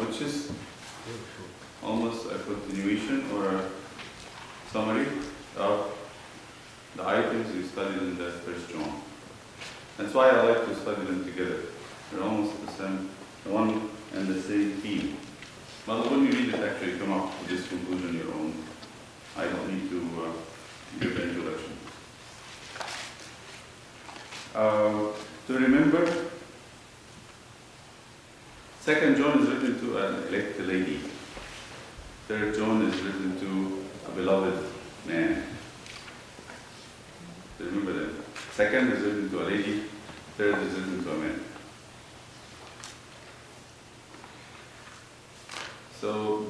which is almost a continuation or a summary of the items we studied in the First John. That's why I like to study them together. They're almost the same, one and the same theme. But when you read it, actually come up with this conclusion your own. I don't need to give the introduction. To remember, 2nd John is written to an elect lady. 3rd John is written to a beloved man. Remember that. 2nd is written to a lady, 3rd is written to a man. So,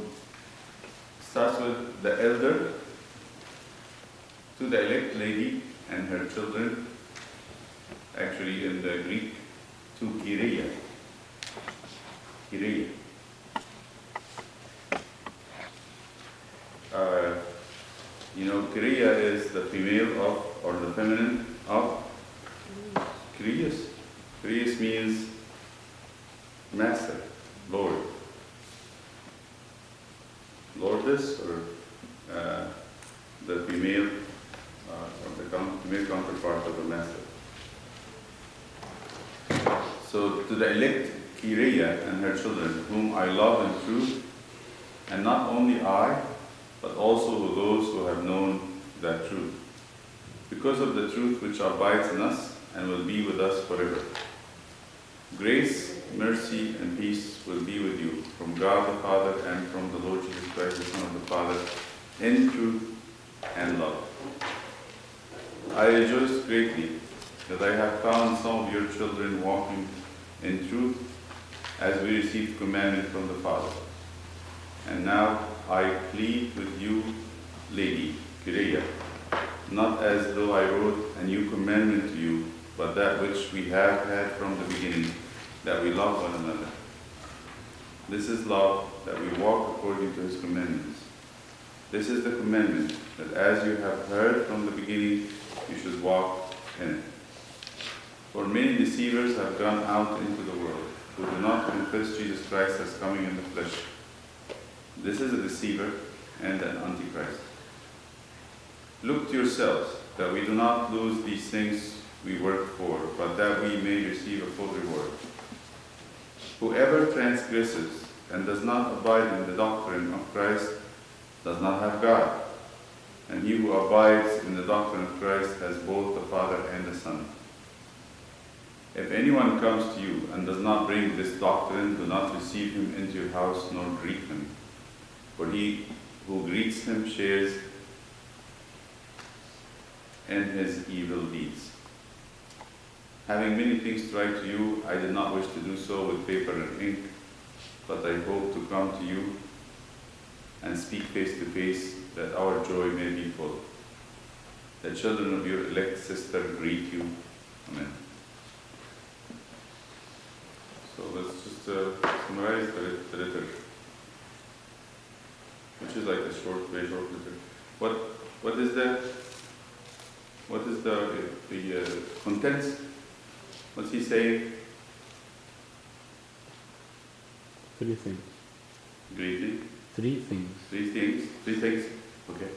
starts with the elder, to the elect lady and her children, actually in the Greek, to Kyria. Kyria. Kyria is the female of, or the feminine of Kyrios. Kyrios means master, Lord. Lordess, or the female, or the female counterpart of the master. So, to the elect Kyria and her children, whom I love in truth, and not only I, but also those who have known that truth, because of the truth which abides in us and will be with us forever. Grace, mercy, and peace will be with you from God the Father and from the Lord Jesus Christ, the Son of the Father, in truth and love. I rejoice greatly that I have found some of your children walking in truth as we received commandment from the Father. And now I plead with you, Lady Kyria, not as though I wrote a new commandment to you, but that which we have had from the beginning, that we love one another. This is love, that we walk according to his commandments. This is the commandment, that as you have heard from the beginning, you should walk in it. For many deceivers have gone out into the world, who do not confess Jesus Christ as coming in the flesh. This is a deceiver and an antichrist. Look to yourselves, that we do not lose these things we work for, but that we may receive a full reward. Whoever transgresses and does not abide in the doctrine of Christ does not have God. And he who abides in the doctrine of Christ has both the Father and the Son. If anyone comes to you and does not bring this doctrine, do not receive him into your house nor greet him. For he who greets him shares in his evil deeds. Having many things to write to you, I did not wish to do so with paper and ink, but I hope to come to you and speak face to face, that our joy may be full. The children of your elect sister greet you. Amen. So let's just summarize the letter, which is like a short, very short letter. What is the contents? What's he saying? 3 things. Greeting. 3 things. 3 things. 3 things. Okay.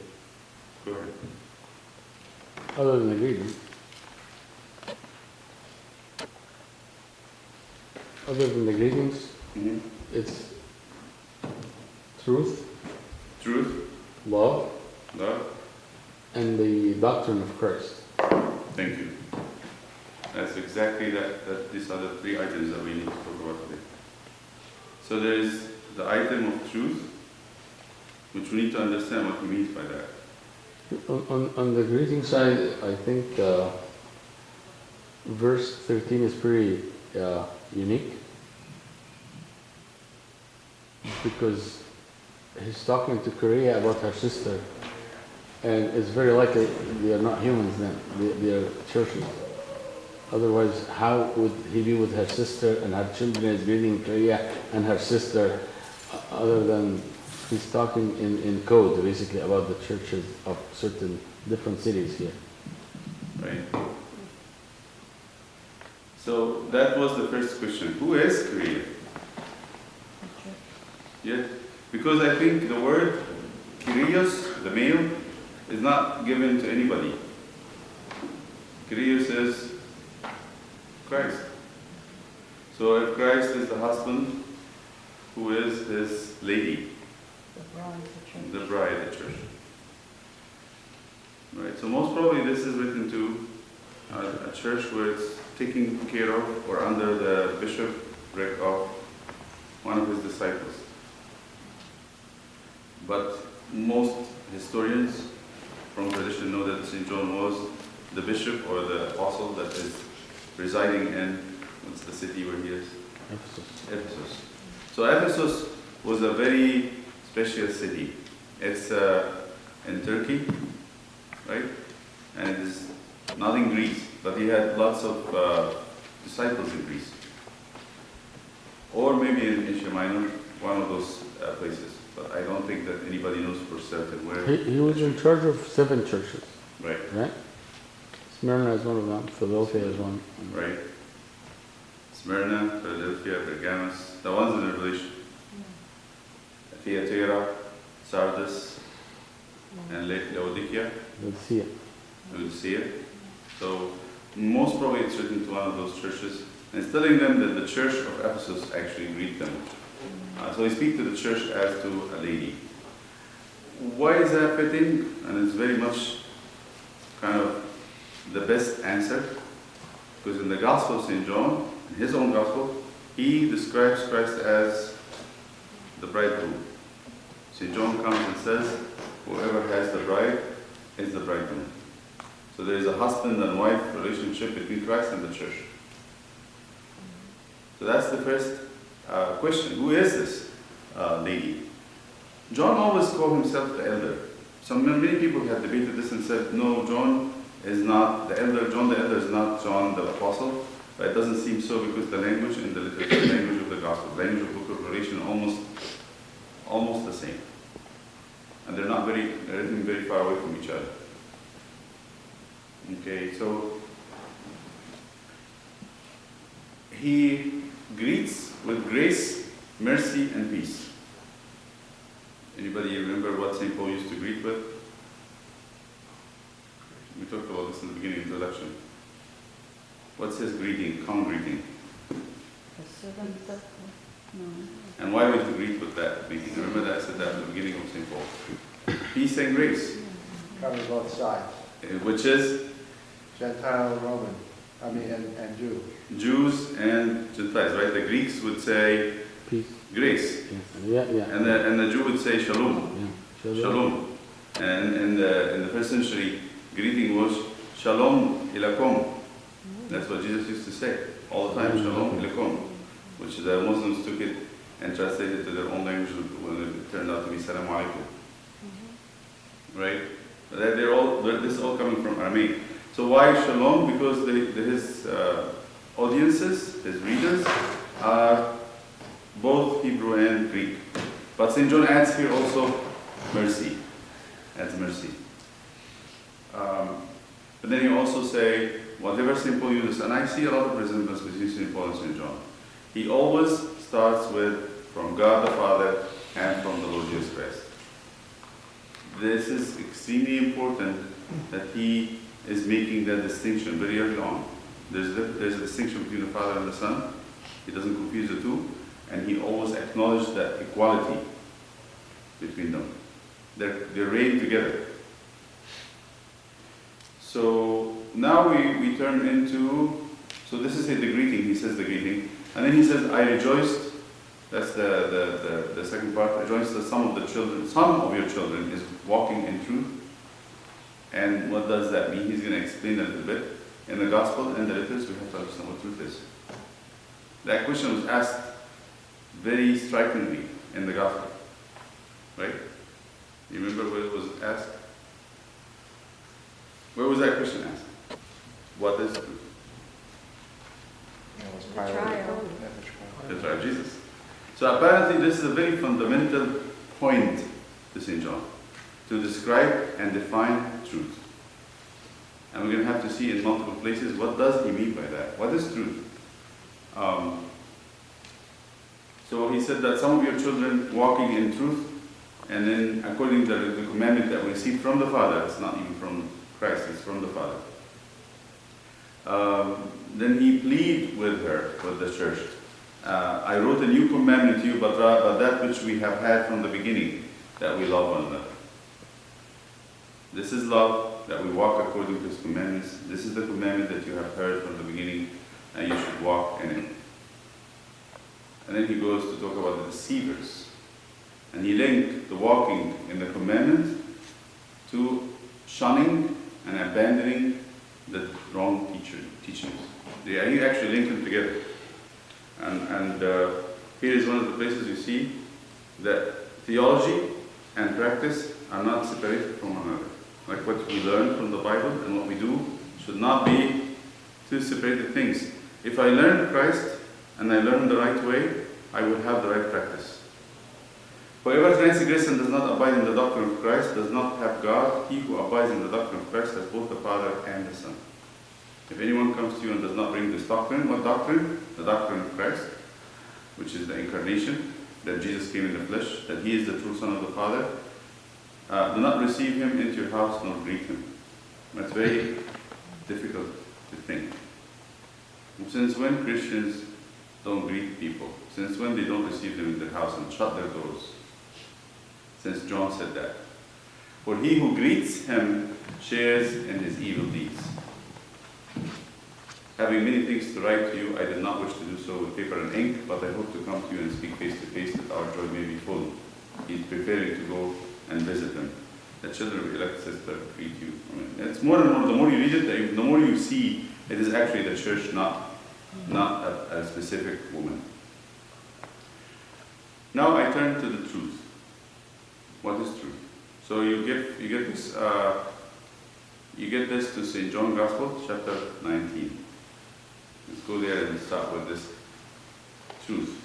Go ahead. Other than the greeting. Other than the greetings, it's truth, love, and the doctrine of Christ. Thank you. That's exactly that. These are the 3 items that we need to talk about today. So there is the item of truth, which we need to understand what he means by that. On the greeting side, I think verse 13 is pretty unique, because he's talking to Kyria about her sister, and it's very likely they are not humans then, they are churches. Otherwise, how would he be with her sister and her children is greeting Kyria and her sister, other than he's talking in code basically about the churches of certain different cities here. Right. So that was the first question. Who is Kyria? Yet, because I think the word Kyrios, the male, is not given to anybody. Kyrios is Christ. So if Christ is the husband, who is his lady? The bride, the church. Right, so most probably this is written to a church where it's taken care of or under the bishopric of one of his disciples. But most historians from tradition know that St. John was the bishop or the apostle that is residing in, what's the city where he is? Ephesus. So Ephesus was a very special city. It's in Turkey, right? And it is not in Greece, but he had lots of disciples in Greece. Or maybe in Asia Minor, one of those places. But I don't think that anybody knows for certain where. He was in charge of 7 churches. Right. Right? Smyrna is one of them. Philadelphia is one. Right. Smyrna, Philadelphia, Pergamos, the ones in Revelation. Thyatira, Sardis, and Laodicea. Laodicea. So most probably it's written to one of those churches. And it's telling them that the church of Ephesus actually greet them. So he speaks to the church as to a lady. Why is that fitting? And it's very much kind of the best answer. Because in the Gospel of St. John, in his own Gospel, he describes Christ as the bridegroom. St. John comes and says, whoever has the bride is the bridegroom. So there is a husband and wife relationship between Christ and the church. So that's the first question. Who is this lady? John always called himself the elder. Many people have debated this and said, no, John is not the elder. John the elder is not John the apostle. But it doesn't seem so because the language in the literature, the language of the gospel, the language of the book of Revelation, almost the same. And they're written very far away from each other. Okay, so he greets with grace, mercy, and peace. Anybody remember what St. Paul used to greet with? We talked about this in the beginning of the introduction. What's his greeting, common greeting? And why would he greet with that greeting? Remember that I said that at the beginning of St. Paul. Peace and grace. Covers both sides. Which is? Gentile, Roman, and Jew. Jews and Gentiles, right? The Greeks would say peace, grace. Yeah. And the Jew would say shalom. Yeah. Shalom. And in the first century, greeting was shalom ilakom. That's what Jesus used to say all the time, shalom ilakom, which the Muslims took it and translated to their own language when it turned out to be salam alaikum. Right? This is all coming from Aramaic. So why shalom? Because his audiences, his readers, are both Hebrew and Greek. But St. John adds here also mercy. Adds mercy. But then he also say, whatever St. Paul uses, and I see a lot of resemblance between St. Paul and St. John. He always starts with, from God the Father and from the Lord Jesus Christ. This is extremely important that he is making that distinction very early on. There's a distinction between the Father and the Son. He doesn't confuse the two, and he always acknowledges that equality between them. They're reigned together. So now we turn into, so this is the greeting, he says the greeting, and then he says, I rejoiced, that's the second part, rejoice that some of your children is walking in truth. And what does that mean? He's going to explain a little bit. In the gospel and the letters, we have to understand what truth is. That question was asked very strikingly in the gospel. Right? You remember where it was asked? Where was that question asked? What is truth? The trial. The trial of Jesus. So apparently this is a very fundamental point to St. John, to describe and define truth. And we're going to have to see in multiple places, what does he mean by that? What is truth? So he said that some of your children walking in truth, and then according to the commandment that we received from the Father, it's not even from Christ, it's from the Father. Then he pleaded with her, with the church. I wrote a new commandment to you, but that which we have had from the beginning, that we love one another. This is love, that we walk according to his commandments. This is the commandment that you have heard from the beginning, and you should walk in it. And then he goes to talk about the deceivers. And he linked the walking in the commandment to shunning and abandoning the wrong teachings. He actually linked them together. And here is one of the places you see that theology and practice are not separated from one another. Like what we learn from the Bible and what we do should not be two separated things. If I learn Christ and I learn the right way, I will have the right practice. Whoever transgresses and does not abide in the doctrine of Christ does not have God. He who abides in the doctrine of Christ has both the Father and the Son. If anyone comes to you and does not bring this doctrine, what doctrine? The doctrine of Christ, which is the incarnation, that Jesus came in the flesh, that he is the true Son of the Father, do not receive him into your house nor greet him. That's very difficult to think. Since when Christians don't greet people? Since when they don't receive them in their house and shut their doors? Since John said that. For he who greets him shares in his evil deeds. Having many things to write to you, I did not wish to do so with paper and ink, but I hope to come to you and speak face to face, that our joy may be full. He's preparing to go and visit them. The children of elect sister greet you. It's more and more, the more you read it, the more you see it is actually the church, not a specific woman. Now I turn to the truth. What is truth? So you get this to St. John Gospel, chapter 19. Let's go there and start with this truth.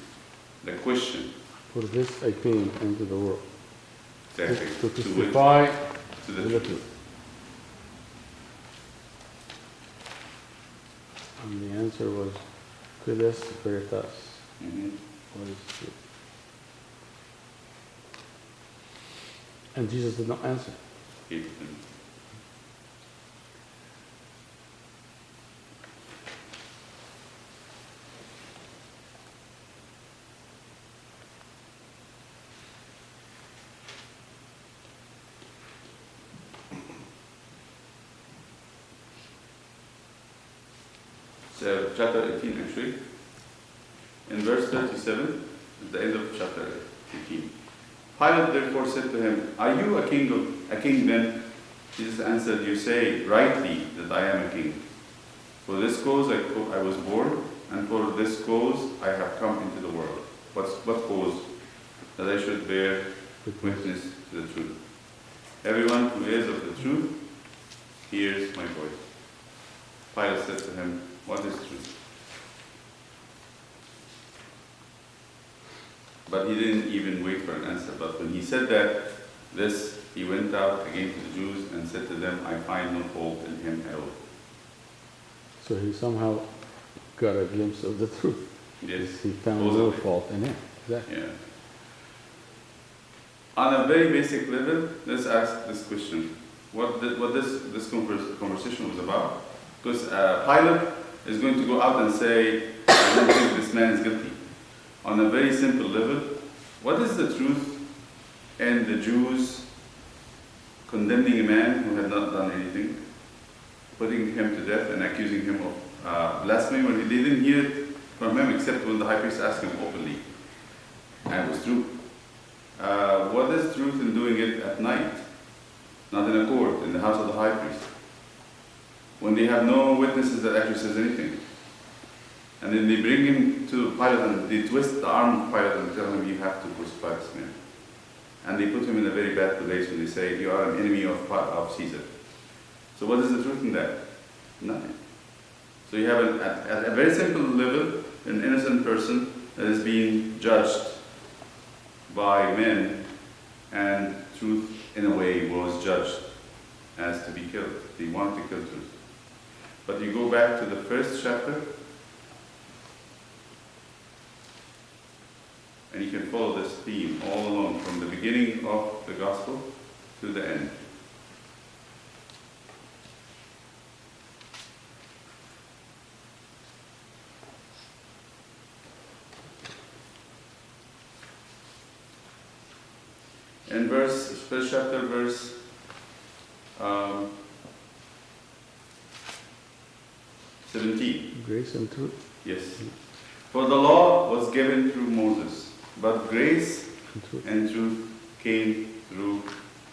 The question. For this I came into the world. Exactly. To testify to the truth. And the answer was, Fides Veritas. Mm-hmm. What is truth? And Jesus did not answer. So, chapter 18 actually. In verse 37, at the end of chapter 18. Pilate therefore said to him, Are you a king then? Jesus answered, You say rightly that I am a king. For this cause I was born, and for this cause I have come into the world. What cause? That I should bear witness to the truth. Everyone who is of the truth hears my voice. Pilate said to him, What is truth? But he didn't even wait for an answer. But when he said this, he went out again to the Jews and said to them, I find no fault in him at all. So he somehow got a glimpse of the truth. Yes. He found no fault in him. Exactly. Yeah. On a very basic level, let's ask this question. What this conversation was about? Because Pilate is going to go out and say, I don't think this man is guilty. On a very simple level, what is the truth in the Jews condemning a man who had not done anything, putting him to death and accusing him of blasphemy when they didn't hear it from him except when the high priest asked him openly? And it was true. What is truth in doing it at night? Not in a court, in the house of the high priest. When they have no witnesses that actually says anything. And then they bring him to Pilate and they twist the arm of Pilate and tell him, you have to crucify this man. And they put him in a very bad place when they say, you are an enemy of Caesar. So what is the truth in that? Nothing. So you have, at a very simple level, an innocent person that is being judged by men, and truth, in a way, was judged as to be killed. They wanted to kill truth. But you go back to the first chapter, And you can follow this theme all along from the beginning of the gospel to the end. In first chapter, verse 17. Grace and truth Yes. For the law was given through Moses, but grace and truth. and truth came through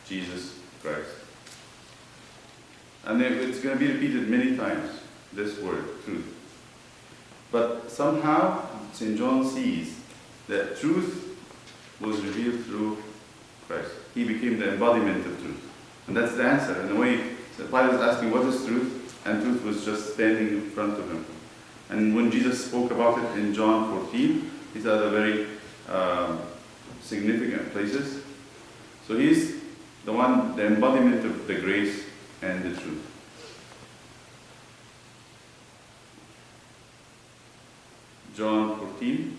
Jesus Christ. And it's going to be repeated many times, this word, truth. But somehow, St. John sees that truth was revealed through Christ. He became the embodiment of truth. And that's the answer. In a way, the Pilate was asking, what is truth? And truth was just standing in front of him. And when Jesus spoke about it in John 14, these are the very significant places. So he's the one, the embodiment of the grace and the truth. John 14.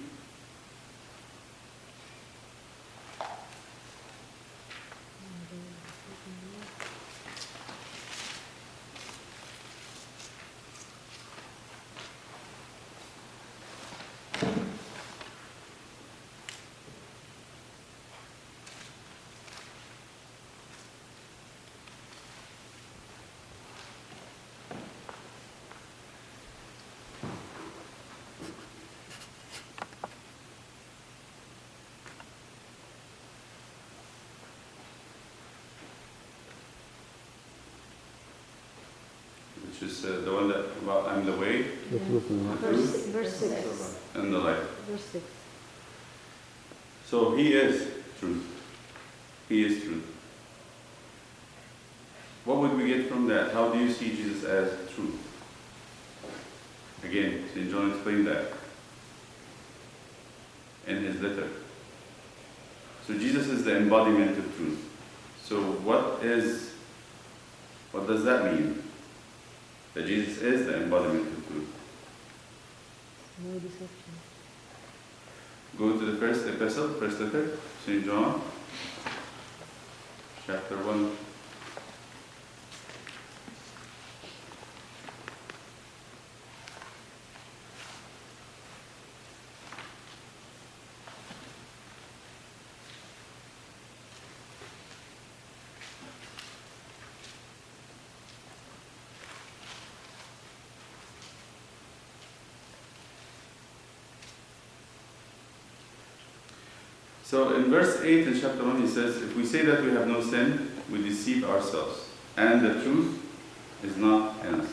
Which is the one that, well, I'm the way The truth and the life. Verse 6. and the life. Verse 6. So he is truth. He is truth. What would we get from that? How do you see Jesus as truth? Again, St. John explained that in his letter. So Jesus is the embodiment of truth. So what does that mean? That Jesus is the embodiment of truth. No deception. Go to the first epistle, first letter, St. John, chapter 1. So in verse 8 in chapter 1 he says, if we say that we have no sin, we deceive ourselves, and the truth is not in us.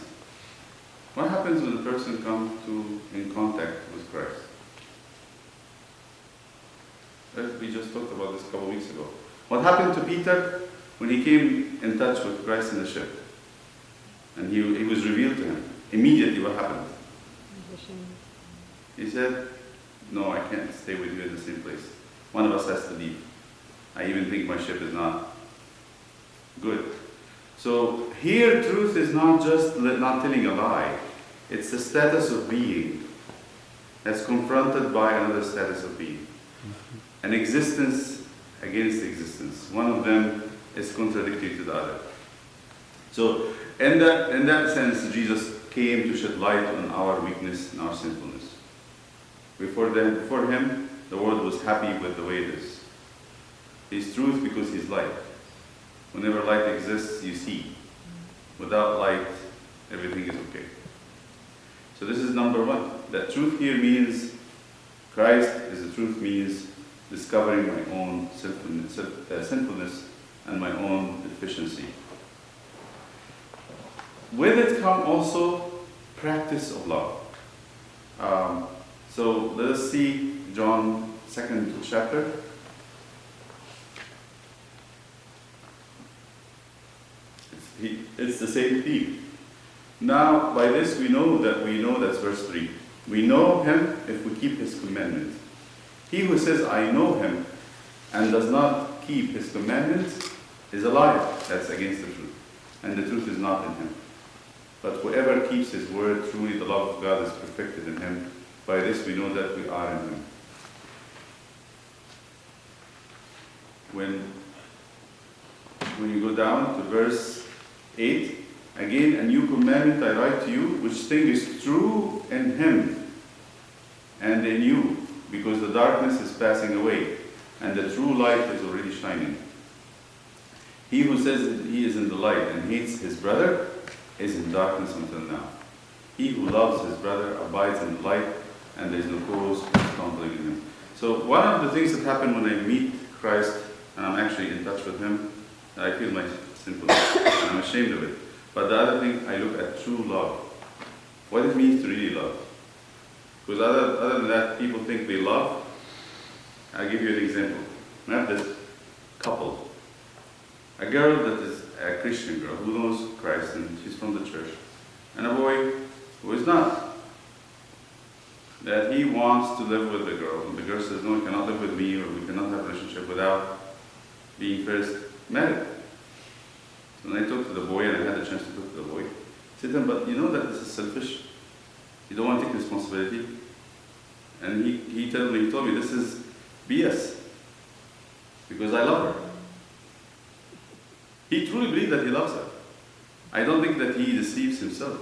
What happens when a person comes in contact with Christ? We just talked about this a couple of weeks ago. What happened to Peter when he came in touch with Christ in the ship? And he was revealed to him. Immediately what happened? He said, no, I can't stay with you in the same place. One of us has to leave. I even think my ship is not good. So here truth is not just not telling a lie. It's the status of being that's confronted by another status of being. An existence against existence. One of them is contradictory to the other. So in that sense, Jesus came to shed light on our weakness and our sinfulness. Before him, the world was happy with the way it is. He's truth because he's light. Whenever light exists, you see. Without light, everything is okay. So this is number one. That truth here means Christ is the truth means discovering my own sinfulness and my own deficiency. With it come also practice of love. So let us see John 2nd chapter. It's the same theme. Now, by this we know that's verse 3. We know him if we keep his commandments. He who says, I know him, and does not keep his commandments, is a liar. That's against the truth. And the truth is not in him. But whoever keeps his word, truly the love of God is perfected in him. By this we know that we are in him. when you go down to verse 8, again, a new commandment I write to you, which thing is true in him and in you, because the darkness is passing away, and the true light is already shining. He who says that he is in the light and hates his brother is in darkness until now. He who loves his brother abides in the light, and there is no cause for stumbling in him. So one of the things that happen when I meet Christ, and I'm actually in touch with him, I feel my sinfulness, and I'm ashamed of it. But the other thing, I look at true love. What it means to really love. Because other than that, people think they love. I'll give you an example. I have this couple. A girl that is a Christian girl who knows Christ and she's from the church. And a boy who is not. That he wants to live with the girl. And the girl says, no, you cannot live with me, or we cannot have a relationship without being first married. When I talked to the boy, and I had a chance to talk to the boy, I said to him, but you know that this is selfish. You don't want to take responsibility. And he told me, this is BS. Because I love her. He truly believes that he loves her. I don't think that he deceives himself.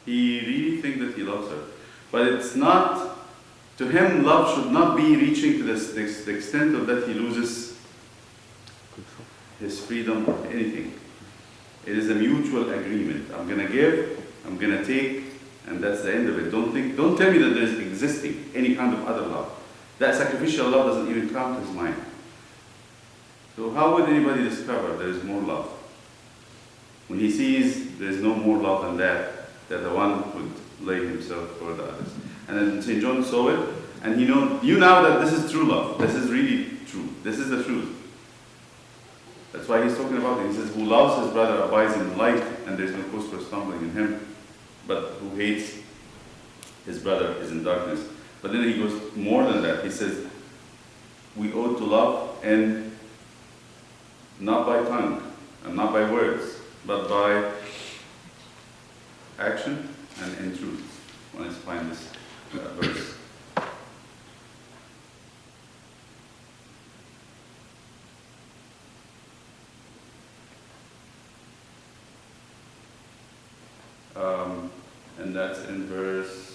He really thinks that he loves her. But it's not, to him, love should not be reaching to the extent of that he loses his freedom or anything. It is a mutual agreement. I'm going to give, I'm going to take, and that's the end of it. Don't tell me that there is existing any kind of other love. That sacrificial love doesn't even come to his mind. So how would anybody discover there is more love? When he sees there is no more love than that the one would lay himself for the others. And then St. John saw it, and he knew now that this is true love. This is really true. This is the truth. That's why he's talking about it. He says, who loves his brother abides in light, and there is no cause for stumbling in him. But who hates his brother is in darkness. But then he goes more than that. He says, we ought to love, and not by tongue, and not by words, but by action and in truth. When I find this verse. And that's in verse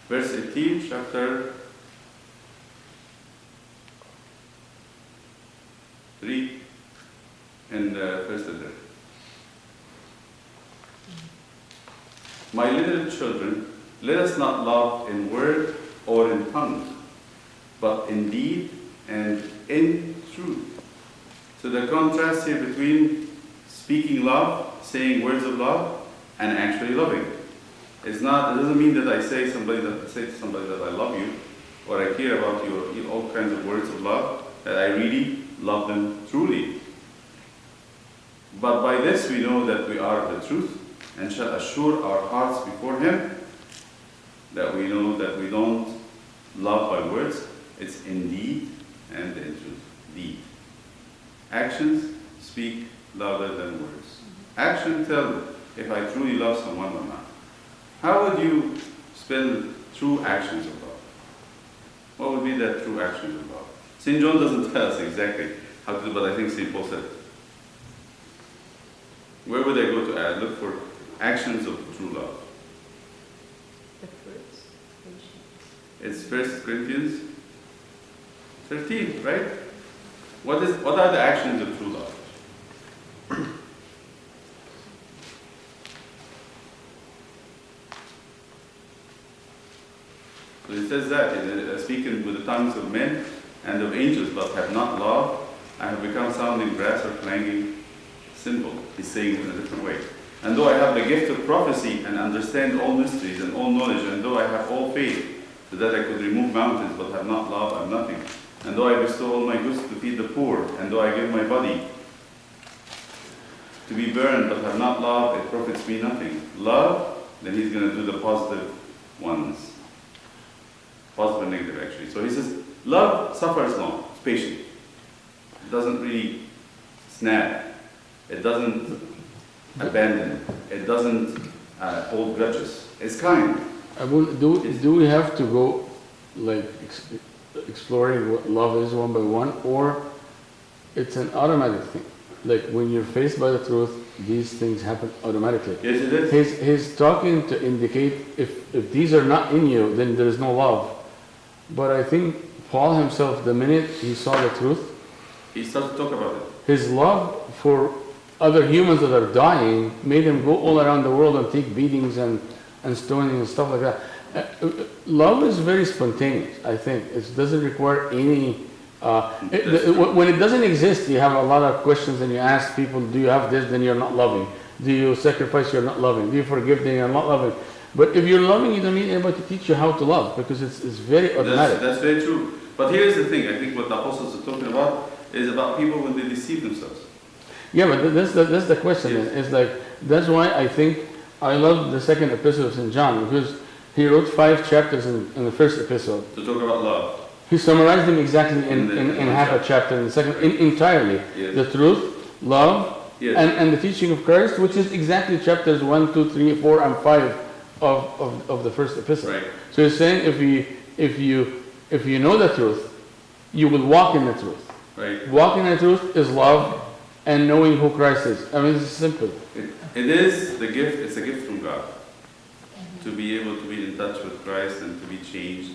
verse 18, chapter 3, and first letter. My little children, let us not love in word or in tongue, but in deed and in truth. So the contrast here between speaking love, saying words of love, and actually loving. It doesn't mean that I say to somebody that I love you, or I care about you, or all kinds of words of love, that I really love them truly. But by this we know that we are of the truth, and shall assure our hearts before Him that we know that we don't love by words, it's in deed and in truth. Deed. Actions speak louder than words. Action tells if I truly love someone or not. How would you spell true actions of love? What would be that true actions of love? St. John doesn't tell us exactly how to do, but I think St. Paul said it. Where would I go to look for actions of true love? The fruits, patience. It's 1 Corinthians 13, right? What are the actions of true love? So it says that, speaking with the tongues of men and of angels, but have not love, I have become sounding brass or clanging cymbal. He's saying it in a different way. And though I have the gift of prophecy and understand all mysteries and all knowledge, and though I have all faith, so that I could remove mountains, but have not love, I am nothing. And though I bestow all my goods to feed the poor, and though I give my body to be burned, but have not love, it profits me nothing. Love, then he's going to do the positive ones. positive and negative actually. So he says, love suffers long, it's patient. It doesn't really snap. It doesn't abandon. It doesn't hold grudges. It's kind. Do we have to go like exploring what love is one by one, or it's an automatic thing? Like when you're faced by the truth, these things happen automatically. Yes, it is. He's talking to indicate if these are not in you, then there is no love. But I think Paul himself, the minute he saw the truth, He starts to talk about it. his love for other humans that are dying made him go all around the world and take beatings and stoning and stuff like that. Love is very spontaneous, I think. It doesn't require any... when it doesn't exist, you have a lot of questions and you ask people, do you have this, then you're not loving. Do you sacrifice, you're not loving. Do you forgive, then you're not loving. But if you're loving, you don't need anybody to teach you how to love, because it's very automatic. That's very true. But here's the thing, I think what the apostles are talking about is about people when they deceive themselves. Yeah, but that's the question. Yes. It's like, that's why I think I love the second epistle of St. John, because he wrote 5 chapters in the first epistle. To talk about love. He summarized them exactly in half a chapter, in the second, entirely. Yes. The truth, love, Yes. and the teaching of Christ, which is exactly chapters 1, 2, 3, 4, and 5 of the first epistle. Right. So he's saying if you know the truth, you will walk in the truth. Right. Walking in the truth is love and knowing who Christ is. I mean, it's simple. It is the gift, it's a gift from God. To be able to be in touch with Christ and to be changed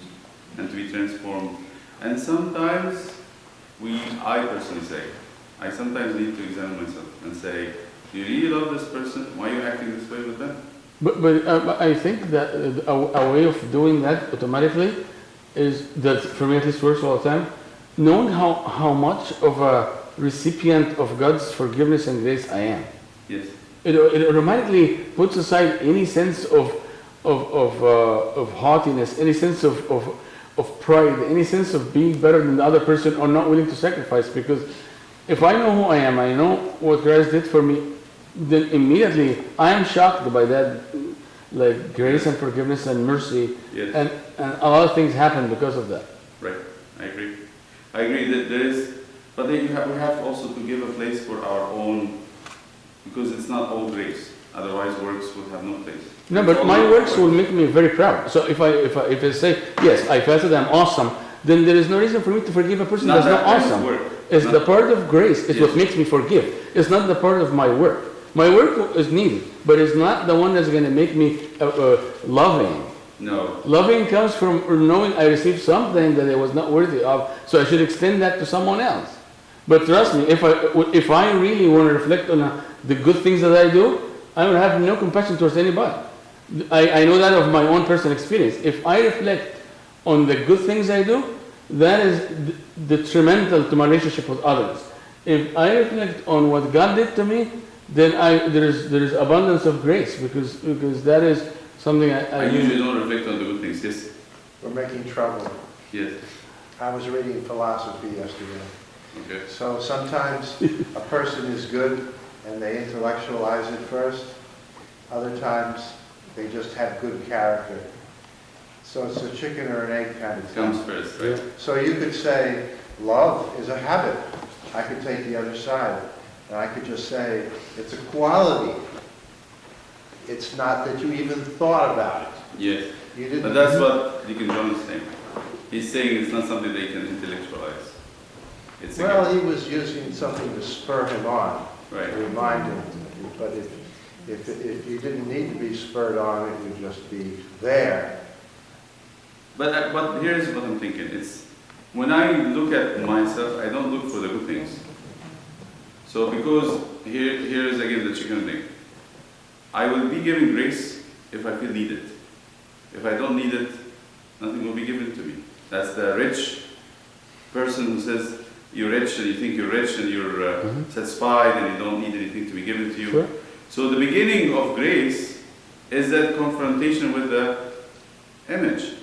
and to be transformed. And sometimes I personally say, I sometimes need to examine myself and say, do you really love this person? Why are you acting this way with them? But I think that a way of doing that automatically is that, for me at least, works all the time, knowing how much of a recipient of God's forgiveness and grace I am. Yes. It automatically puts aside any sense of haughtiness, any sense of pride, any sense of being better than the other person or not willing to sacrifice. Because if I know who I am, I know what Christ did for me, then immediately I am shocked by that, like grace and forgiveness and mercy, Yes. and a lot of things happen because of that. Right. I agree. I agree that there is, but then we have also to give a place for our own, because it's not all grace. Otherwise, works would have no place. No, but my works will make me very proud. So if I say, yes, I fasted, I'm awesome, then there is no reason for me to forgive a person that's not awesome. It's the part of grace. It's what makes me forgive. It's not the part of my work. My work is needed, but it's not the one that's going to make me loving. No. Loving comes from knowing I received something that I was not worthy of, so I should extend that to someone else. But trust me, if I really want to reflect on the good things that I do, I will have no compassion towards anybody. I know that of my own personal experience. If I reflect on the good things I do, that is detrimental to my relationship with others. If I reflect on what God did to me, then there is abundance of grace, because that is something I usually don't reflect on the good things. Yes. We're making trouble. Yes. I was reading philosophy yesterday. Okay. So sometimes a person is good and they intellectualize it first. Other times they just have good character. So it's a chicken or an egg kind of It thing. comes first, right? So you could say love is a habit. I could take the other side. And I could just say it's a quality. It's not that you even thought about it. Yes. You didn't. But that's what Deacon John is saying. He's saying it's not something that you can intellectualize. It's a Well, gift. he was using something to spur him on, Right. to remind him. But if you didn't need to be spurred on, it would just be there. But here's what I'm thinking. It's when I look at myself, I don't look for the good things. So because here is again the chicken and egg. I will be given grace if I feel needed. If I don't need it, nothing will be given to me. That's the rich person who says you're rich and you think you're rich and you're satisfied and you don't need anything to be given to you. Sure. So the beginning of grace is that confrontation with the image.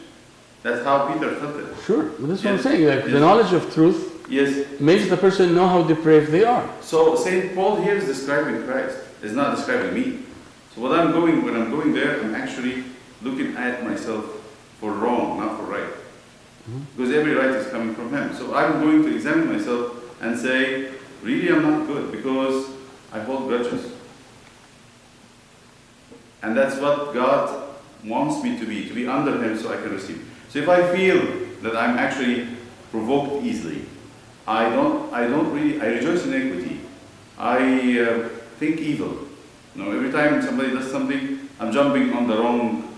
That's how Peter felt it. Sure, but that's what I'm Yes. saying. Like, Yes. the knowledge of truth Yes. makes the person know how depraved they are. So St. Paul here is describing Christ. It's not describing me. So when I'm going there, I'm actually looking at myself for wrong, not for right. because every right is coming from Him. So I'm going to examine myself and say, really I'm not good because I hold grudges. And that's what God wants me to be under Him so I can receive. So if I feel that I'm actually provoked easily, I rejoice in iniquity. I think evil. Every time somebody does something, I'm jumping on the wrong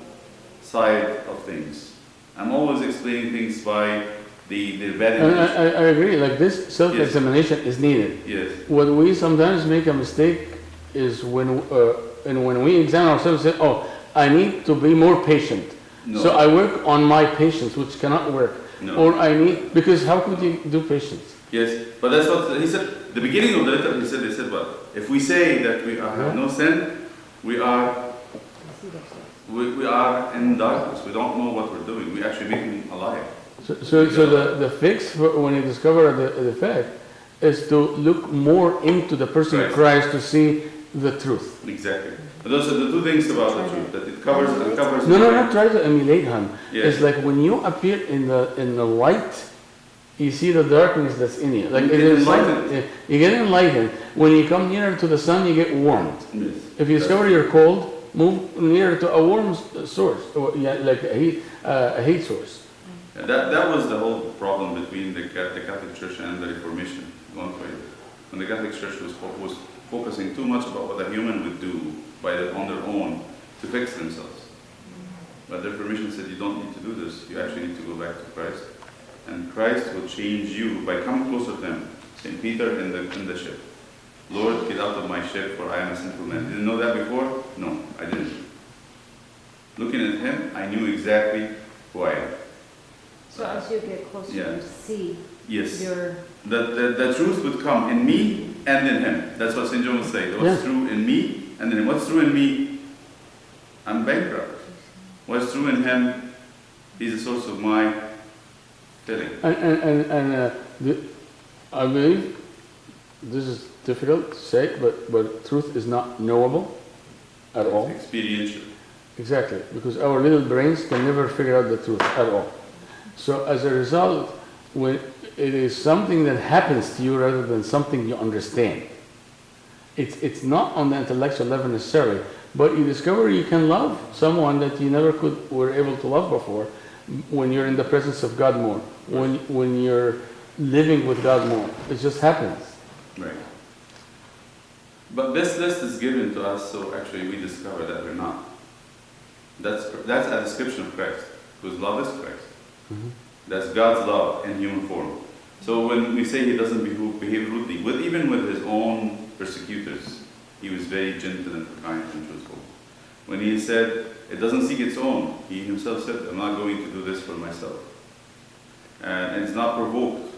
side of things. I'm always explaining things by the bad intention. I agree, like this self-examination is needed. Yes. What we sometimes make a mistake is when we examine ourselves and say, oh, I need to be more patient. No. So I work on my patience, which cannot work. No. Or I need, because how could you do patience? Yes, but that's what he said. The beginning of the letter, they said, what? If we say that we have no sin, we are in darkness. We don't know what we're doing. We actually make him alive. So the fix for when you discover the fact is to look more into the person of Christ to see the truth. Exactly. But those are the two things about the truth, that it covers and covers. No, not try to emulate him. Yes. It's like when you appear in the light, you see the darkness that's in you. Like You it get is enlightened. you get enlightened. When you come nearer to the sun, you get warmed. Yes. If you discover you're cold, move nearer to a warm source, or like a heat source. That was the whole problem between the Catholic Church and the Reformation. One way, when the Catholic Church was focusing too much about what a human would do on their own to fix themselves. But the Reformation said you don't need to do this. You actually need to go back to Christ, and Christ will change you by coming closer to Him. Saint Peter in the ship. Lord, get out of my ship, for I am a sinful man. Didn't know that before? No, I didn't. Looking at Him, I knew exactly who I am. So as you get closer, you see Yes. your... The truth would come in me and in Him. That's what St. John would say. What's true in me and in Him. What's true in me? I'm bankrupt. What's true in Him? He's the source of my filling. I believe this is difficult to say, but truth is not knowable at all. Experiential. Exactly, because our little brains can never figure out the truth at all. So as a result, when it is something that happens to you rather than something you understand. It's not on the intellectual level necessarily, but you discover you can love someone that you never were able to love before when you're in the presence of God more, when you're living with God more. It just happens. Right. But this list is given to us, so actually we discover that we're not. That's a description of Christ, because love is Christ. Mm-hmm. That's God's love in human form. So when we say He doesn't behave rudely, even with His own persecutors, He was very gentle and kind and truthful. When He said, it doesn't seek its own, He Himself said, I'm not going to do this for myself. And it's not provoked.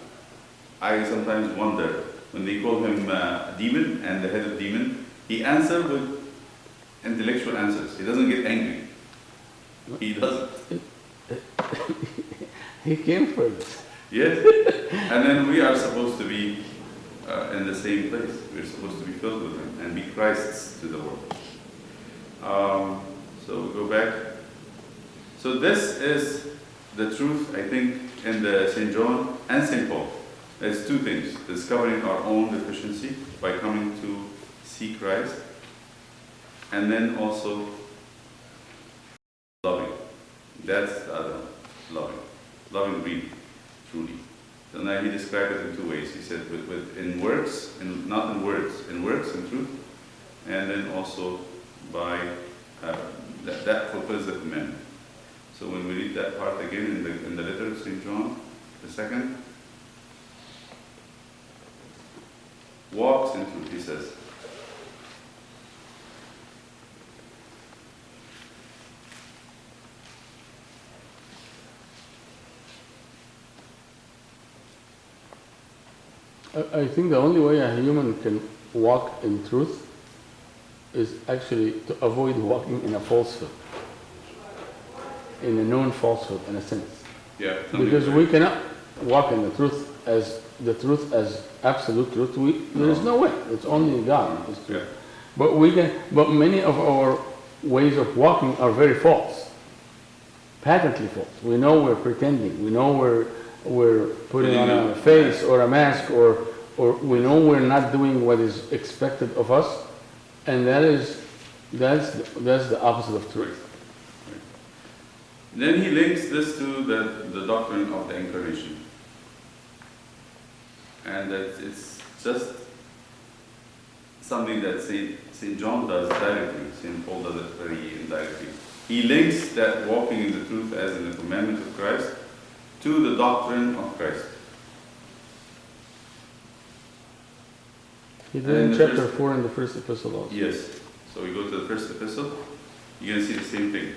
I sometimes wonder, when they call Him a demon and the head of demon, He answered with intellectual answers. He doesn't get angry. He doesn't. He came for this. Yes. And then we are supposed to be in the same place. We're supposed to be filled with Him and be Christs to the world. So we go back. So this is the truth, I think, in the St. John and St. Paul. There's two things: discovering our own deficiency by coming to see Christ, and then also loving. That's the other one, loving. Loving really, truly. So now he described it in two ways. He said in works, and not in words, in works and truth, and then also by that fulfills the commandment. So when we read that part again in the letter of St. John, the second, walks in truth, he says. I think the only way a human can walk in truth is actually to avoid walking in a falsehood, in a known falsehood, in a sense. Yeah. Because we cannot walk in the truth as absolute truth. There is no way. It's only God is truth. Yeah. But many of our ways of walking are very false, patently false. We know we're pretending. We know we're we're putting on a face or a mask, or we know we're not doing what is expected of us, and that's the opposite of truth. Then he links this to the doctrine of the incarnation. And that it's just something that St. John does directly, St. Paul does it very indirectly. He links that walking in the truth as in the commandment of Christ to the doctrine of Christ. He did in chapter 4 in the first epistle also. Yes. So we go to the first epistle, you're going to see the same thing.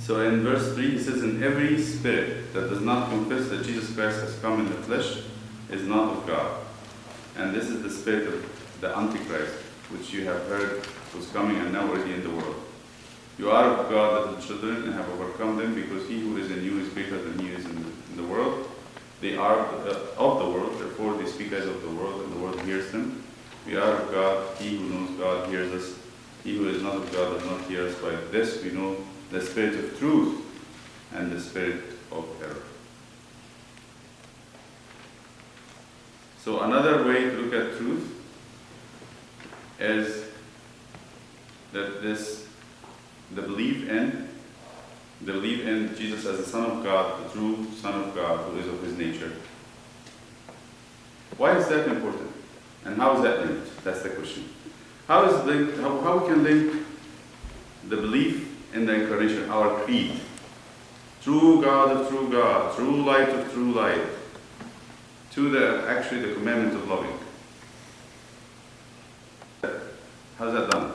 So in verse 3 he says, "And every spirit that does not confess that Jesus Christ has come in the flesh is not of God. And this is the spirit of the Antichrist, which you have heard was coming and now already in the world. You are of God, little children, and have overcome them, because he who is in you is greater than he is in the world. They are of the world, therefore they speak as of the world, and the world hears them. We are of God, he who knows God hears us. He who is not of God does not hear us. By this we know the spirit of truth and the spirit of error." So another way to look at truth is that the belief in Jesus as the Son of God, the true Son of God, who is of his nature. Why is that important? And how is that linked? That's the question. How we can link the belief in the incarnation, our creed, true God of true God, true light of true light, to the commandment of loving. How's that done?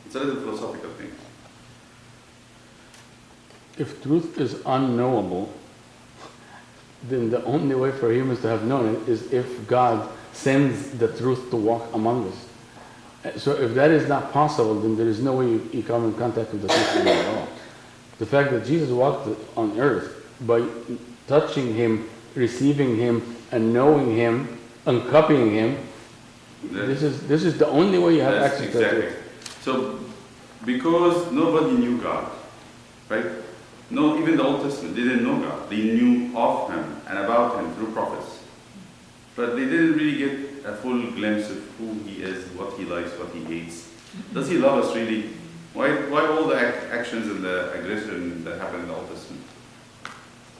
It's a little philosophical thing. If truth is unknowable, then the only way for humans to have known it is if God sends the truth to walk among us. So if that is not possible, then there is no way you come in contact with the truth at all. The fact that Jesus walked on earth by touching him, receiving him, and knowing him, and copying him, this is the only way you have access to it. So, because nobody knew God, right? No, even the Old Testament, they didn't know God. They knew of him and about him through prophets. But they didn't really get a full glimpse of who he is, what he likes, what he hates. Does he love us really? Why all the actions and the aggression that happened in the Old Testament?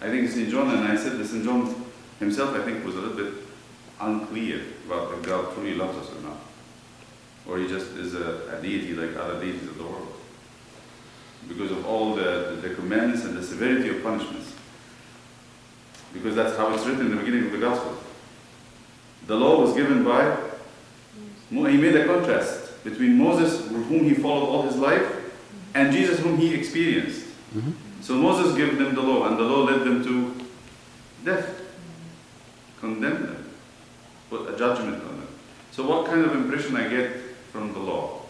I think St. John, and I said that St. John himself, I think, was a little bit unclear about if God truly loves us or not. Or he just is a deity like other deities of the world. Because of all the commandments and the severity of punishments. Because that's how it's written in the beginning of the Gospel. The law was given by, he made a contrast between Moses, whom he followed all his life, and Jesus, whom he experienced. Mm-hmm. So Moses gave them the law, and the law led them to death, condemned them, put a judgment on them. So what kind of impression I get from the law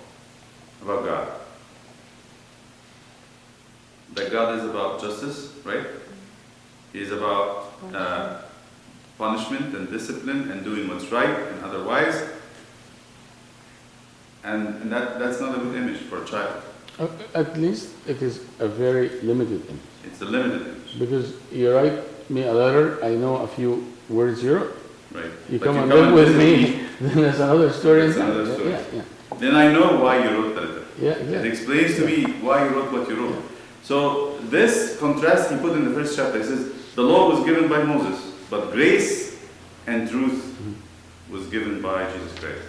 about God? That God is about justice, right? He is about punishment and discipline and doing what's right and otherwise. And that's not a good image for a child. At least it is a very limited image. It's a limited image. Because you write me a letter, I know a few words here. Right. You But come and live with me, then there's another story. That's another story. Yeah. Then I know why you wrote the letter. Yeah, It exactly. explains to me why you wrote what you wrote. So this contrast he put in the first chapter. He says, the law was given by Moses, but grace and truth was given by Jesus Christ.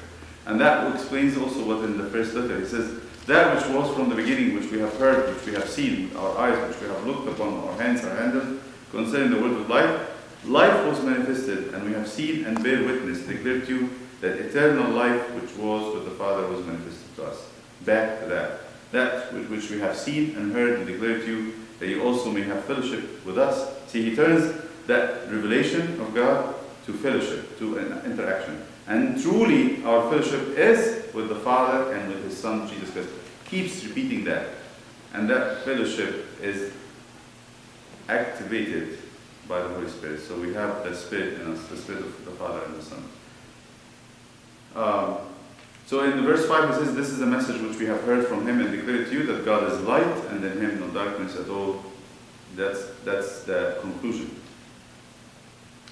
And that explains also what in the first letter. He says, that which was from the beginning, which we have heard, which we have seen with our eyes, which we have looked upon, our hands are handled, concerning the word of life, life was manifested, and we have seen and bear witness, declare to you that eternal life which was with the Father was manifested to us. Back to that. That which we have seen and heard and declare to you, that you also may have fellowship with us. See, he turns that revelation of God to fellowship, to an interaction. And truly, our fellowship is with the Father and with His Son, Jesus Christ. Keeps repeating that. And that fellowship is activated by the Holy Spirit. So we have the Spirit in us, the Spirit of the Father and the Son. So in verse 5 it says, "This is the message which we have heard from him and declare it to you, that God is light and in him no darkness at all." That's the conclusion.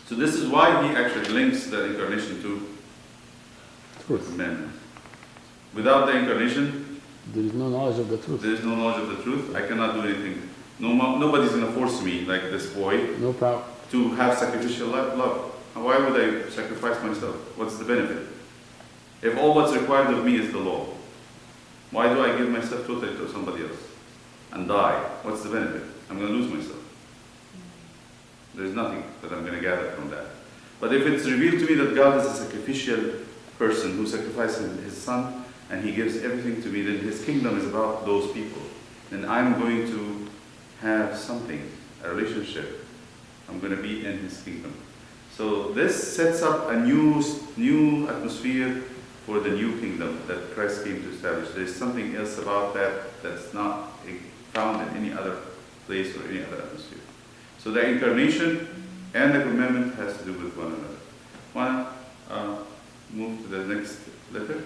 So this is why he actually links the incarnation to Truth. commandment. Without the incarnation, There is no knowledge of the truth. there is no knowledge of the truth. I cannot do anything. Nobody's going to force me, like this boy, No problem. to have sacrificial love. Why would I sacrifice myself? What's the benefit? If all what's required of me is the law, why do I give myself totally to somebody else and die? What's the benefit? I'm going to lose myself. There's nothing that I'm going to gather from that. But if it's revealed to me that God is a sacrificial person who sacrifices his son and he gives everything to me, then his kingdom is about those people. Then I'm going to have something, a relationship. I'm going to be in his kingdom. So this sets up a new atmosphere for the new kingdom that Christ came to establish. There's something else about that that's not found in any other place or any other atmosphere. So the incarnation and the commandment has to do with one another. Want to move to the next letter?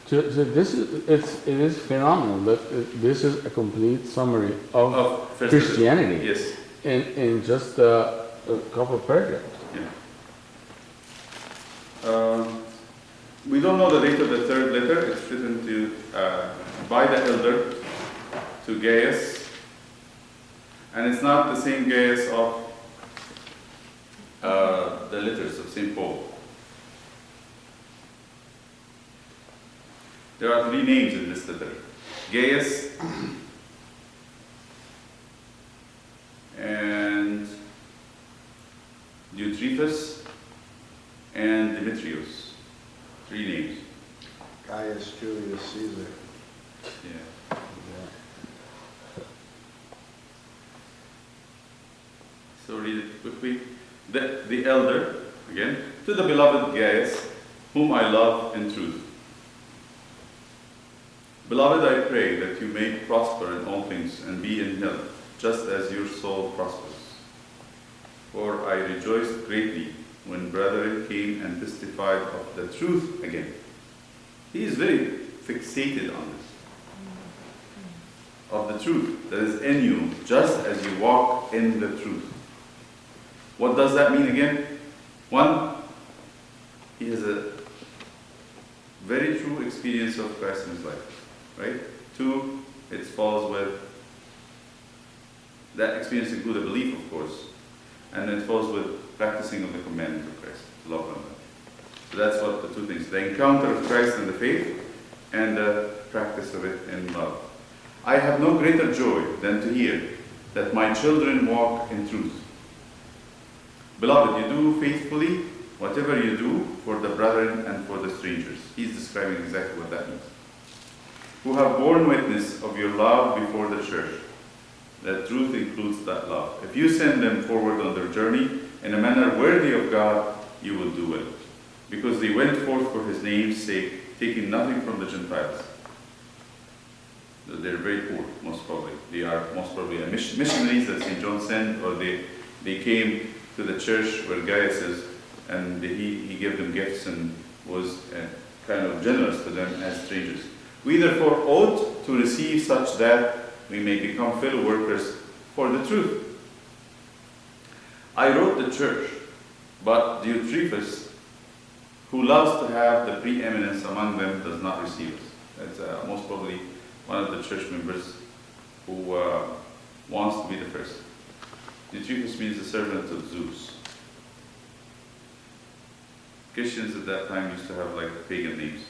So this is phenomenal. That this is a complete summary of First Christianity. letter. Yes. In just a couple of paragraphs. Yeah. We don't know the date of the third letter. It's written to by the elder to Gaius, and it's not the same Gaius of the letters of St. Paul. There are three names in this letter: Gaius, and Diotrephes, and Demetrius. Three names. Gaius Julius Caesar. Yeah. So read it quickly. The elder, again, to the beloved Gaius, whom I love in truth. Beloved, I pray that you may prosper in all things and be in health, just as your soul prospers. For I rejoiced greatly when brethren came and testified of the truth again. He is very fixated on this. Of the truth that is in you, just as you walk in the truth. What does that mean again? One, he has a very true experience of Christ in his life. Right? Two, it falls with that experience includes a belief, of course, and it falls with practicing of the commandment of Christ, to love one another. So that's what the two things: the encounter of Christ in the faith, and the practice of it in love. I have no greater joy than to hear that my children walk in truth. Beloved, you do faithfully whatever you do for the brethren and for the strangers. He's describing exactly what that means. Who have borne witness of your love before the church. That truth includes that love. If you send them forward on their journey in a manner worthy of God, you will do well. Because they went forth for his name's sake, taking nothing from the Gentiles. They're very poor, most probably. They are most probably missionaries that St. John sent, or they came to the church where Gaius is, and he gave them gifts and was kind of generous to them as strangers. We therefore ought to receive such that we may become fellow workers for the truth. I wrote the church, but Diotrephes, who loves to have the preeminence among them, does not receive us. That's most probably one of the church members who wants to be the first. Diotrephes means the servant of Zeus. Christians at that time used to have like pagan names.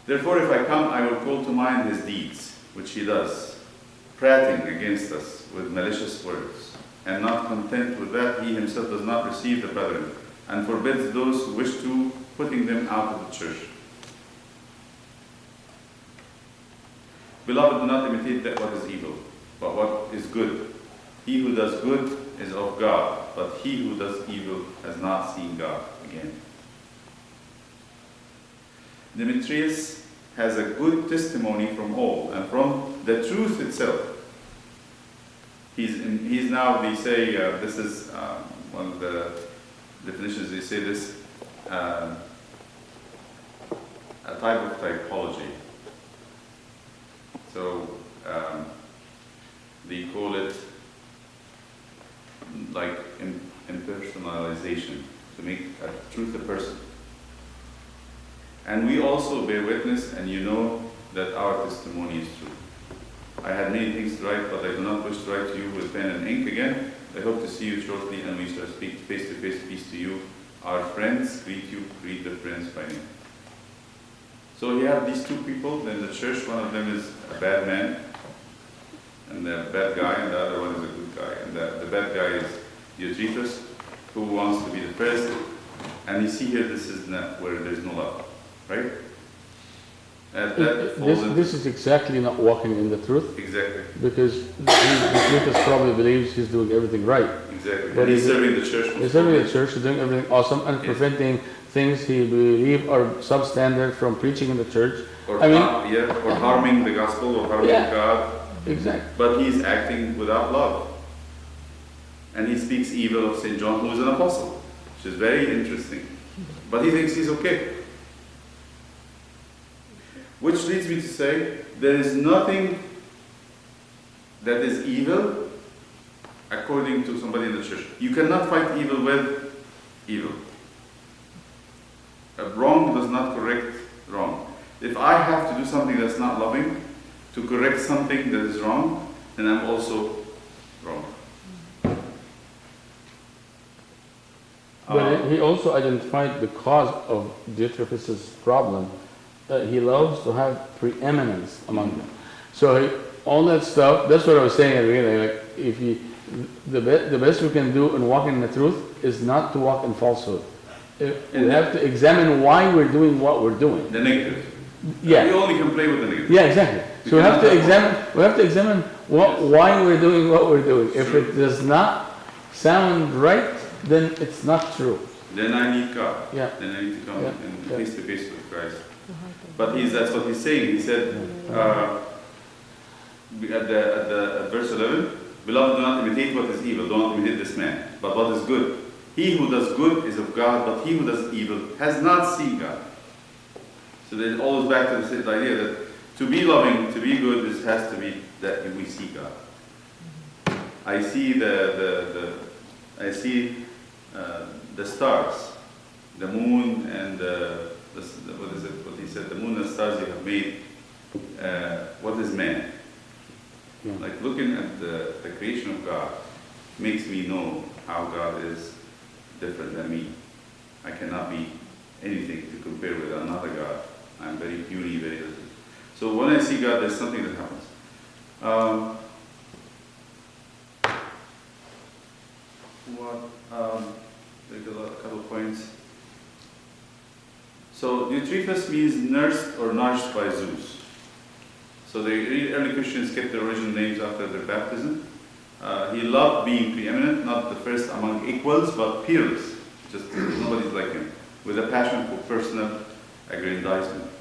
Therefore, if I come, I will call to mind his deeds, which he does, prating against us with malicious words. And not content with that, he himself does not receive the brethren, and forbids those who wish to, putting them out of the church. Beloved, do not imitate that what is evil, but what is good. He who does good is of God, but he who does evil has not seen God again. Demetrius has a good testimony from all and from the truth itself. He's now, they say, this is one of the definitions, they say this, a type of typology. So they call it like impersonalization, to make a truth a person. And we also bear witness, and you know that our testimony is true. I had many things to write, but I do not wish to write to you with pen and ink again. I hope to see you shortly, and we shall speak face to face. Peace to you. Our friends greet you. Greet the friends by name. So you have these two people in the church. One of them is a bad man, and a bad guy, and the other one is a good guy. And the bad guy is Diotrephes, who wants to be the first. And you see here, this is not where there's no love, right? This is exactly not walking in the truth. Exactly. Because Diotrephes probably believes he's doing everything right. Exactly. But And he's serving the church. He's serving the church, he's doing everything awesome, and preventing things he believes are substandard from preaching in the church. Or, I mean, or harming the gospel, or harming God. Exactly. But he's acting without love. And he speaks evil of St. John, who is an apostle, which is very interesting. But he thinks he's okay. Which leads me to say, there is nothing that is evil according to somebody in the church. You cannot fight evil with evil. Wrong does not correct wrong. If I have to do something that's not loving to correct something that is wrong, then I'm also wrong. But he also identified the cause of Diotrephes' problem. He loves to have preeminence among them. So all that stuff, that's what I was saying at the beginning. Like, if you, the best we can do in walking in the truth is not to walk in falsehood. We have to examine why we're doing what we're doing. The negative. Yeah. We only can play with the negative. Yeah, exactly. So we have to examine why we're doing what we're doing. If it does not sound right, then it's not true. Then I need God. Yeah. Then I need to come and face to face with Christ. Mm-hmm. But that's what he's saying. He said at verse 11, "Beloved, do not imitate what is evil. Do not imitate this man, but what is good. He who does good is of God, but he who does evil has not seen God." So there's always back to the idea that to be loving, to be good, has to be that we see God. I see the stars, the moon, and what he said, the moon and stars you have made. What is man? Yeah. Like looking at the creation of God makes me know how God is different than me. I cannot be anything to compare with another God. I'm very puny, very little. So when I see God, there's something that happens. There's a couple of points. So Diotrephes means nursed or nourished by Zeus. So the early Christians kept their original names after their baptism. He loved being preeminent, not the first among equals, but peerless. Just nobody's like him. With a passion for personal aggrandizement.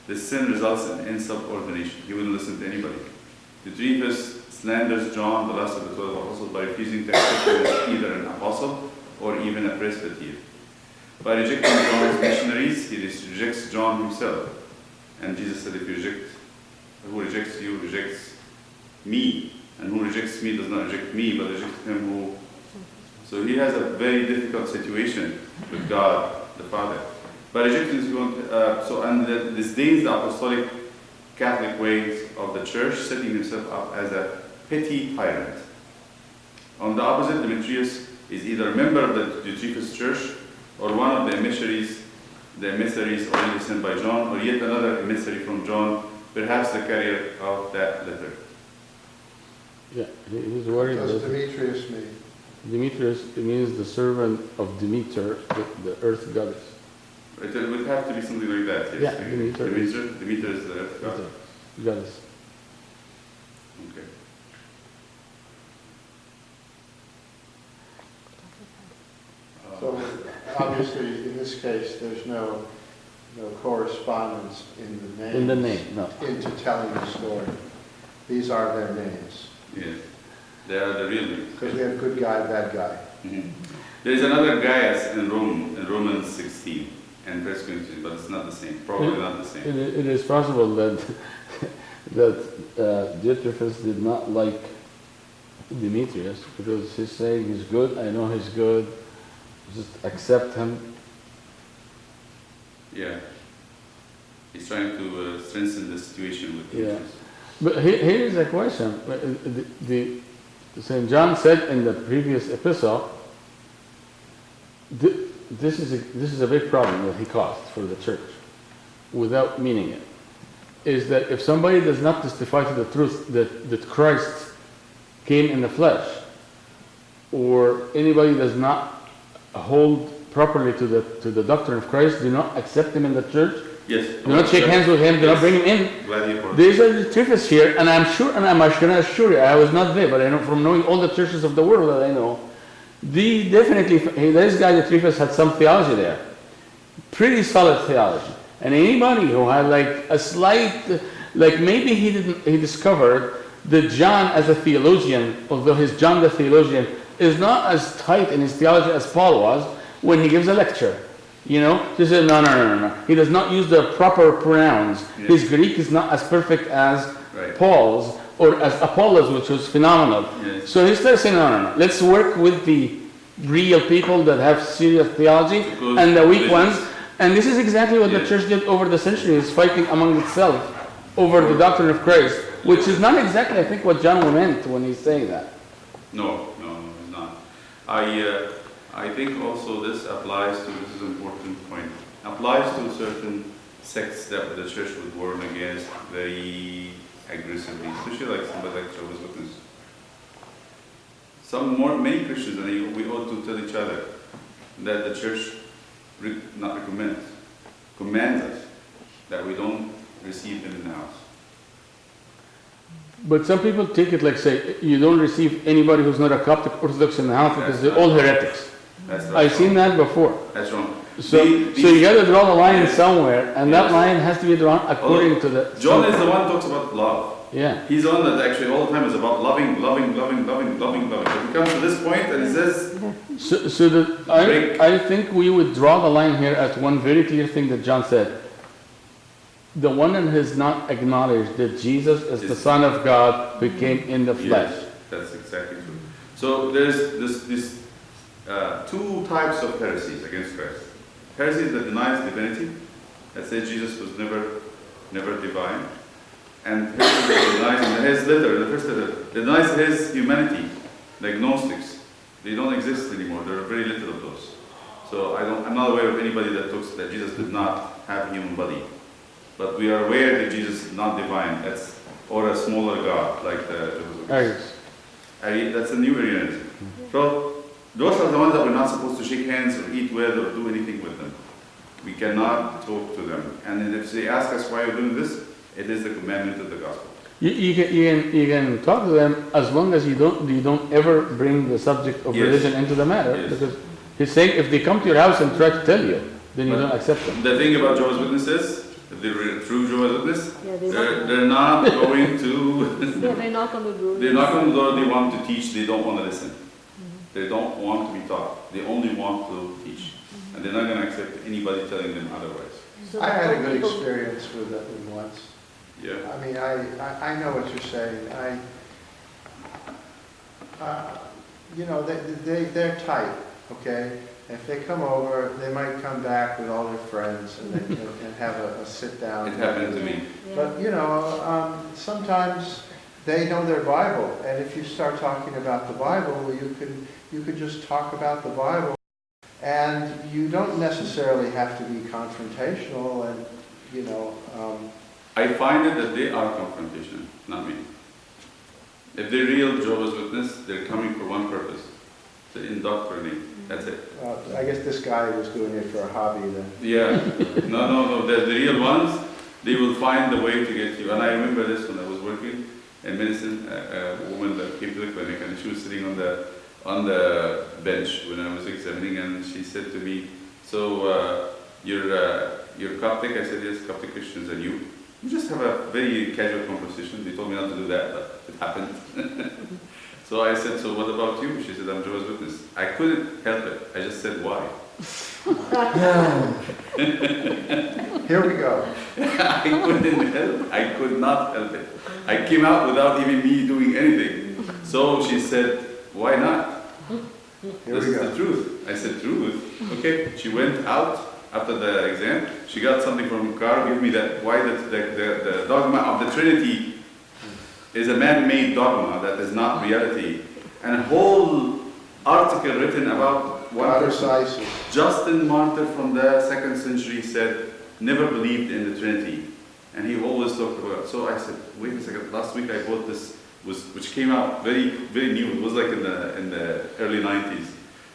This sin results in insubordination. He wouldn't listen to anybody. Diotrephes slanders John, the last of the 12 apostles, by refusing to accept him as either an apostle or even a presbyter. By rejecting John's missionaries, he rejects John himself. And Jesus said, who rejects you rejects me. And who rejects me does not reject me, but rejects him who... So he has a very difficult situation with God, the Father. By rejecting this, disdains the apostolic Catholic ways of the church, setting himself up as a petty tyrant. On the opposite, Demetrius is either a member of the Diotrephes church or one of the emissaries already sent by John, or yet another emissary from John, perhaps the carrier of that letter. Yeah, he's worried. What does Demetrius mean? Demetrius means the servant of Demeter, the earth goddess. It would have to be something like that, yes. Yeah, Demeter. Demeter is the earth god. Goddess. Okay. So obviously, in this case, there's no correspondence in the name. In the name, no. Into telling the story. These are their names. Yes. They are the real names. Because we have good guy, bad guy. Mhm. There is another Gaius in Romans 16 and 1 Corinthians, but it's not the same. Probably not the same. It is possible that Diotrephes did not like Demetrius because he's saying he's good, I know he's good, just accept him. Yeah. He's trying to strengthen the situation with Yeah. Demetrius. But here is a question. St. John said in the previous epistle, this is a big problem that he caused for the church, without meaning it, is that if somebody does not testify to the truth that Christ came in the flesh, or anybody does not hold properly to the doctrine of Christ, do not accept him in the church, Yes. do not shake hands with him, do not bring him in. Glad you brought it. These are the Diotrephes here, and I'm sure, and I'm going to assure you, I was not there, but I know from knowing all the churches of the world that I know, this guy Diotrephes had some theology there, pretty solid theology. And anybody who had like a slight, like maybe he discovered that John as a theologian, although his John the theologian is not as tight in his theology as Paul was when he gives a lecture. You know, he said, no. He does not use the proper pronouns. Yes. His Greek is not as perfect as Right. Paul's or as Apollos, which was phenomenal. Yes. So he started saying, no. Let's work with the real people that have serious theology Because and the weak religious- ones. And this is exactly what the Yes. church did over the centuries, fighting among itself over the doctrine of Christ, which is not exactly, I think, what John meant when he's saying that. No, it's not. I think also this applies to, this is an important point, applies to certain sects that the church would warn against very aggressively, especially like somebody like Jehovah's Witness. Many Christians, and we ought to tell each other that the church commands us that we don't receive them in the house. But some people take it like, say, you don't receive anybody who's not a Coptic Orthodox in the house because they're all heretics. That's right. I've seen that before. That's wrong. So you got to draw the line somewhere, and that Yes. line has to be drawn according to the... John is the one who talks about love. Yeah. He's the one that actually all the time is about loving. But he comes to this point and he says, I think we would draw the line here at one very clear thing that John said. The one that has not acknowledged that Jesus is the Son of God who came in the flesh. yes, that's exactly true. So there's this two types of heresies against Christ. Heresies that denies divinity, that says Jesus was never divine. And heresies that denies, in his letter, the first letter, that denies his humanity, the agnostics. They don't exist anymore. There are very little of those. So I'm not aware of anybody that talks that Jesus did not have a human body. But we are aware that Jesus is not divine, or a smaller God, like the Arius. That's a new Arianism. So those are the ones that we're not supposed to shake hands or eat with or do anything with them. We cannot talk to them. And if they ask us why we're doing this, it is the commandment of the gospel. You can talk to them as long as you don't ever bring the subject of Yes. religion into the matter. Yes. Because he's saying if they come to your house and try to tell you, then you But don't accept them. The thing about Jehovah's Witnesses, if they're a true Jehovah's Witness, Yeah, they're not going to, Yeah, they knock on the door. they're not going to go, they want to teach, they don't want to listen. They don't want to be taught, they only want to teach. And they're not going to accept anybody telling them otherwise. So I had a good people- experience with them once. Yeah. I mean, I know what you're saying. They're tight, okay? If they come over, they might come back with all their friends and they and have a sit down. It happened to me. Yeah. But, sometimes they know their Bible, and if you start talking about the Bible, you could just talk about the Bible, and you don't necessarily have to be confrontational, and, I find it that they are confrontation, not me. If they're real Jehovah's Witness, they're coming for one purpose, to indoctrinate. That's it. I guess this guy was doing it for a hobby then. Yeah. No. The real ones, they will find the way to get you. And I remember this when I was working in medicine, a woman that came to the clinic and she was sitting on the bench when I was examining, and she said to me, "So you're Coptic?" I said, "Yes, Coptic Christians, and you?" We just have a very casual conversation. They told me not to do that, but it happened. So I said, so what about you? She said, I'm Jehovah's Witness. I couldn't help it. I just said, why? Here we go. I couldn't help. I could not help it. I came out without even me doing anything. So she said, why not? Here This we is go. the truth. I said, truth? Okay. She went out after the exam. She got something from the car, gave me that, why the dogma of the Trinity is a man-made dogma that is not reality. And a whole article written about one God is person. ISIS. Justin Martyr from the 2nd century said, never believed in the Trinity. And he always talked about, so I said, wait a second, last week I bought this, which came out very, very new, it was like in the early 90s,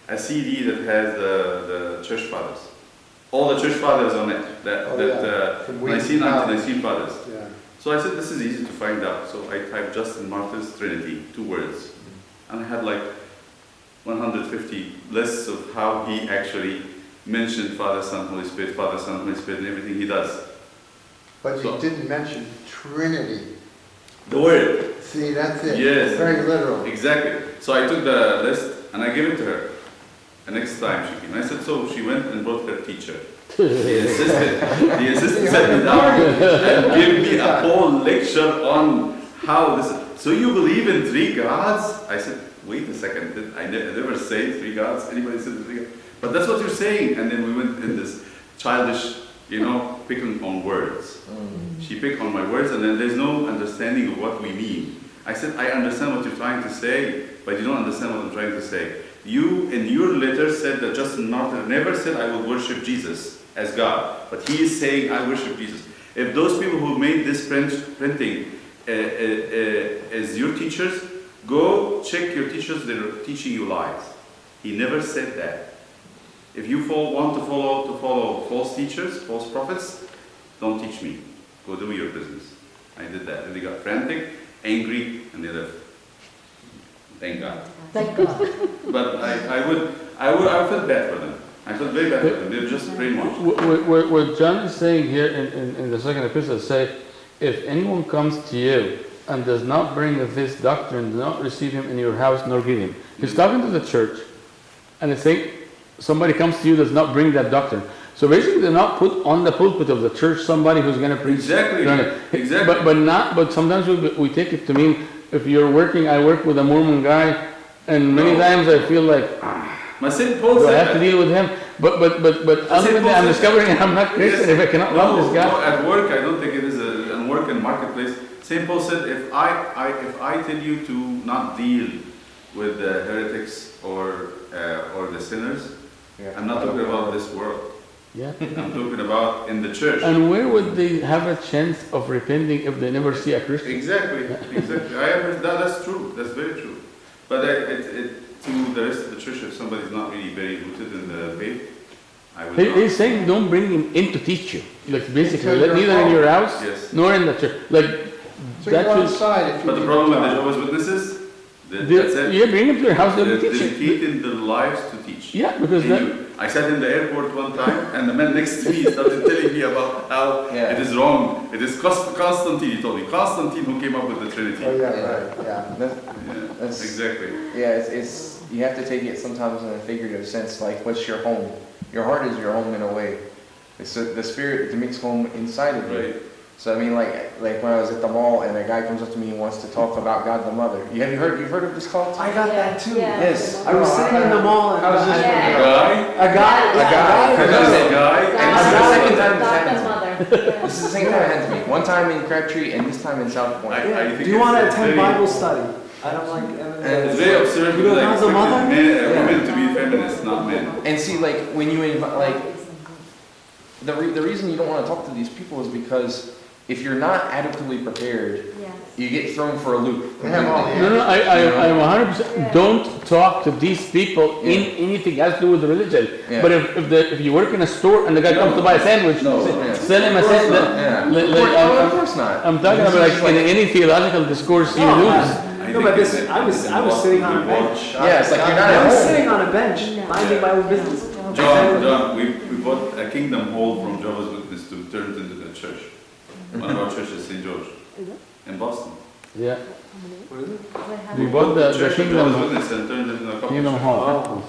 a CD that has the Church Fathers. All the Church Fathers on it, From Nicene, Wheaton College. Nicene Fathers. Yeah. So I said, this is easy to find out. So I typed Justin Martyr's Trinity, 2 words. And I had like 150 lists of how he actually mentioned Father, Son, Holy Spirit, Father, Son, Holy Spirit, and everything he does. But you So- didn't mention Trinity. The word. See, that's it. Yes. Very literal. Exactly. So I took the list and I gave it to her. The next time she came, I said, so she went and brought her teacher. The assistant sat me down and gave me a whole lecture on how this. So you believe in 3 gods? I said, wait a second. I never say 3 gods. Anybody said 3 gods? But that's what you're saying. And then we went in this childish, picking on words. She picked on my words, and then there's no understanding of what we mean. I said, I understand what you're trying to say, but you don't understand what I'm trying to say. You, in your letter, said that Justin Martyr never said, I will worship Jesus as God, but he is saying, I worship Jesus. If those people who made this printing as your teachers, go check your teachers, they're teaching you lies. He never said that. If you want to follow false teachers, false prophets, don't teach me. Go do your business. I did that. And they got frantic, angry, and they left. Thank God. Thank God. But I felt bad for them. I felt very bad for them. They're just brainwashed. What John is saying here in the second epistle, say, if anyone comes to you and does not bring this doctrine, do not receive him in your house nor greet him. He's talking to the church, and it's saying, somebody comes to you does not bring that doctrine. So basically, they're not put on the pulpit of the church somebody who's going to preach. Exactly. Exactly. But sometimes we take it to mean, if you're working, I work with a Mormon guy, and many times I feel like, My St. Paul do I said have to that. deal with him? But ultimately, I'm discovering I'm not Christian if I cannot love this guy. No, at work, I don't think it is a work and marketplace. St. Paul said, if I tell you to not deal with the heretics or the sinners, I'm not talking about this world. Yeah. I'm talking about in the church. And where would they have a chance of repenting if they never see a Christian? Exactly. That's true. That's very true. But to the rest of the church, if somebody's not really very rooted in the faith, I would not. He's saying don't bring him in to teach you. Like basically, Into your neither in home. your house Yes. nor in the church. Like So you go that should. outside if you But the need problem with to the talk. Jehovah's Witnesses, that's it. Yeah, bring him to your house. They'll They're be teaching. dedicating their lives to teach. Yeah, because And that. I sat in the airport one time, and the man next to me started telling me about how Yeah. it is wrong. It is Constantine, he told me. Constantine who came up with the Trinity. Oh, yeah, right, yeah. That's- Exactly. Yeah, it's you have to take it sometimes in a figurative sense. Like, what's your home? Your heart is your home in a way. It's the spirit that makes home inside of you. Right. So I mean, like when I was at the mall and a guy comes up to me and wants to talk about God the Mother. You've heard of this cult? I got that too. Yeah. Yes. I was sitting in the mall and How's this A Yeah. guy? a guy, A guy. This is a guy. And this is the second time it's God's happened to me. mother. This is the second time it happened to me. One time in Crabtree and this time in South Point. I think do you want to it's attend very- Bible study? I don't like. It's very absurd You to don't like have the expect mother? women to be feminists, not men. And see, like when you invite, the reason you don't want to talk to these people is because if you're not adequately prepared, Yes. you get thrown for a loop. They have all the No, I'm 100%. Yeah. Don't talk to these people in Yeah. anything has to do with religion. Yeah. But if you work in a store and the guy comes to buy a sandwich, No. sell him a sandwich. Yeah. Of course not. I'm talking about like in any theological discourse you No, lose. I No, think but this- it's- I was sitting on a bench. Yeah, it's like you're not I at was home. sitting on a bench, No. minding my own business. John, we bought a Kingdom Hall from Jehovah's Witness to turn it into the church. One of our churches, St. George, Is it? in Boston. Yeah, What is it? we bought the Church of Kingdom Jehovah's Witness and turned it into a coffee Kingdom shop. Hall.